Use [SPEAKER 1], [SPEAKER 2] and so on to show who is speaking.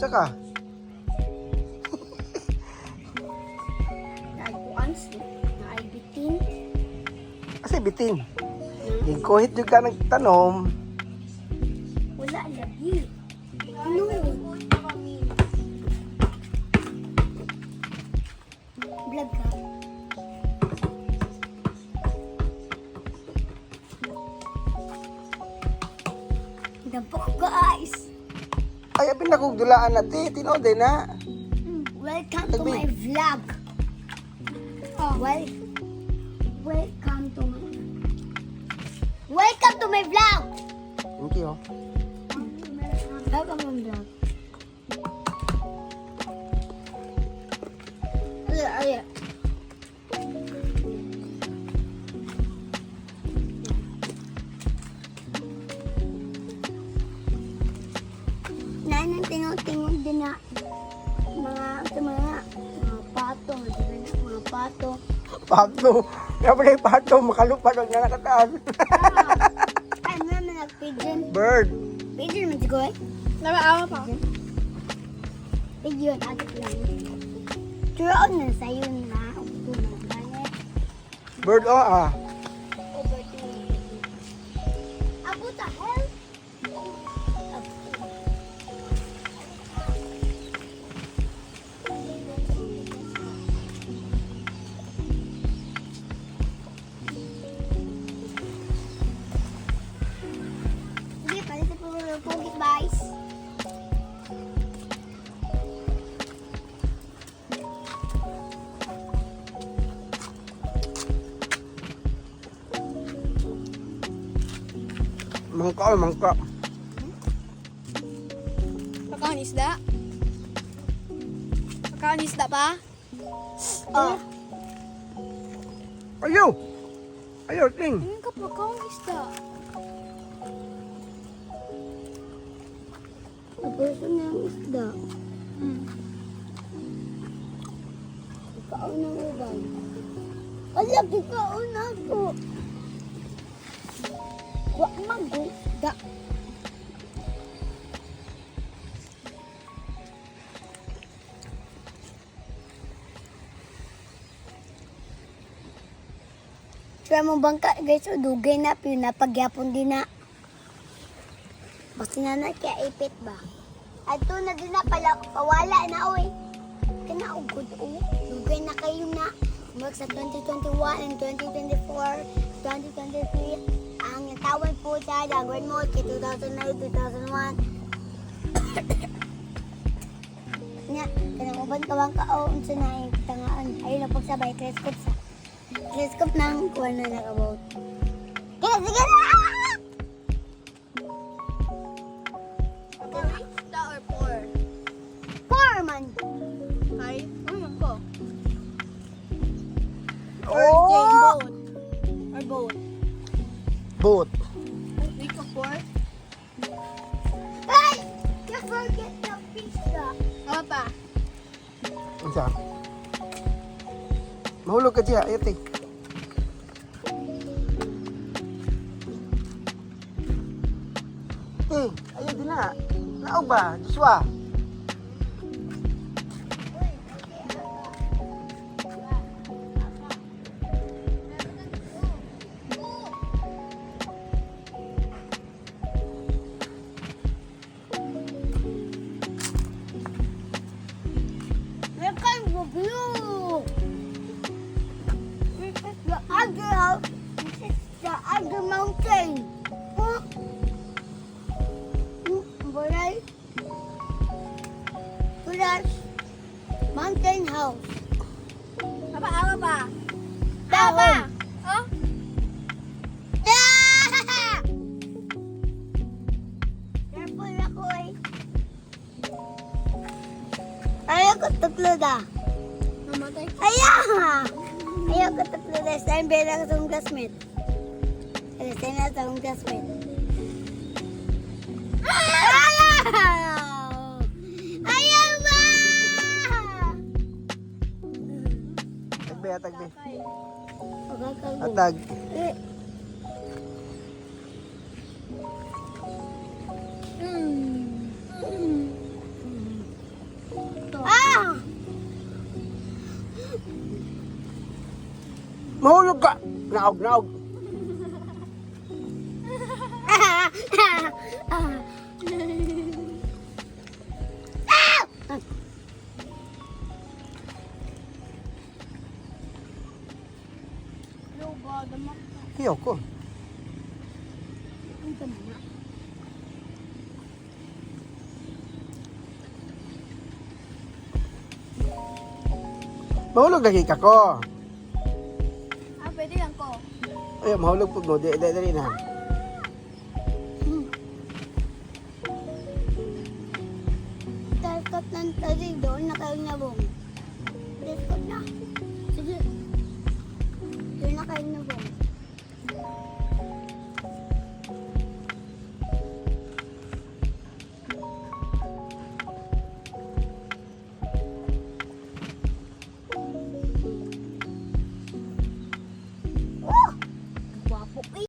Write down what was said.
[SPEAKER 1] Asa ka?
[SPEAKER 2] Nagkuans, naibitin.
[SPEAKER 1] Asa bitin? Kuhit yung ka nagtanom.
[SPEAKER 2] Wala lagi. Ano yun? Vlog ka? Dabok guys!
[SPEAKER 1] Ay, apin na kong dulaan na ti. Tinode na.
[SPEAKER 2] Welcome to my vlog. Welcome to my vlog.
[SPEAKER 1] Thank you.
[SPEAKER 2] Welcome to my vlog. Ay. Nanang tingog din na mga pato, mga pato.
[SPEAKER 1] Pato. Kaya pala yung pato. Makalupad wag na nakataas.
[SPEAKER 2] Ay, mama nag-pigeon.
[SPEAKER 1] Bird.
[SPEAKER 2] Pigeon man siguro eh.
[SPEAKER 3] Nabaawa pa.
[SPEAKER 2] Pigeon, agad lang. Turoon na sa'yo na.
[SPEAKER 1] Bird o ah.
[SPEAKER 2] Abo the hell? Sige, palit po pugit guys.
[SPEAKER 1] Mangka o mangka.
[SPEAKER 3] Pagkaon isda? Pagkaon isda pa?
[SPEAKER 2] Oh,
[SPEAKER 1] Ayaw. Ayaw, ting.
[SPEAKER 3] Tingin ka pagkaon isda.
[SPEAKER 2] napuso na yung isda. Ikaw na uban. Wala, ikaw na ako. Wak mag-isda. Kaya mo bangka guys, dugay na, pinapagyapon din na. Basta na kaya ipit ba? At to na din na pala, pawala na oy. Kinaugod o, dugay na kayo na. Mag sa 2021 and 2024, 2023, ang natawan po sa Dagwan Mode kay 2009, 2001. Nya, kanang uban kawang kao, unsa na yung tangaan. Ayun na pagsabay, telescope sa. Telescope ng kuha na nakabout. Kaya sige na!
[SPEAKER 3] Pagkaon isda or pork?
[SPEAKER 2] Four man!
[SPEAKER 3] Ay, ano ko? Or
[SPEAKER 2] Oh!
[SPEAKER 3] jane boat? Or boat?
[SPEAKER 1] Boat.
[SPEAKER 3] Wait ko pork?
[SPEAKER 2] Hey! You forget the pizza!
[SPEAKER 3] Ano pa?
[SPEAKER 1] Unsa? Mahulog ka siya. Ayaw, ting. Ting, ayaw din na. Naog ba? Joshua.
[SPEAKER 2] Where can you view? This is the other house. This is the other mountain. Huh? Boray? Boray? Mountain house.
[SPEAKER 3] Apa, apa pa?
[SPEAKER 2] Tama!
[SPEAKER 3] Oh?
[SPEAKER 2] Ah! Careful ako eh. Ayaw ko tatlo da.
[SPEAKER 3] Namatay.
[SPEAKER 2] Ayaw ko tatlo da. Saan bela ka sa classmate? Saan na sa classmate? Ayaw! Ayaw ba?
[SPEAKER 1] Tagbe, tagbe.
[SPEAKER 2] Pagkakago.
[SPEAKER 1] Atag. Mahulog ka! Naog, naog.
[SPEAKER 2] Luba, damak.
[SPEAKER 1] Hiyaw ko.
[SPEAKER 2] Ang tama.
[SPEAKER 1] Mahulog lagi ka ko.
[SPEAKER 3] Ah, pwede lang ko.
[SPEAKER 1] Ay, mahulog po mo. Dali na.
[SPEAKER 2] Tarkot ng tadi doon na kayo nabong. Tarkot na. Sige. Doon na kayo nabong.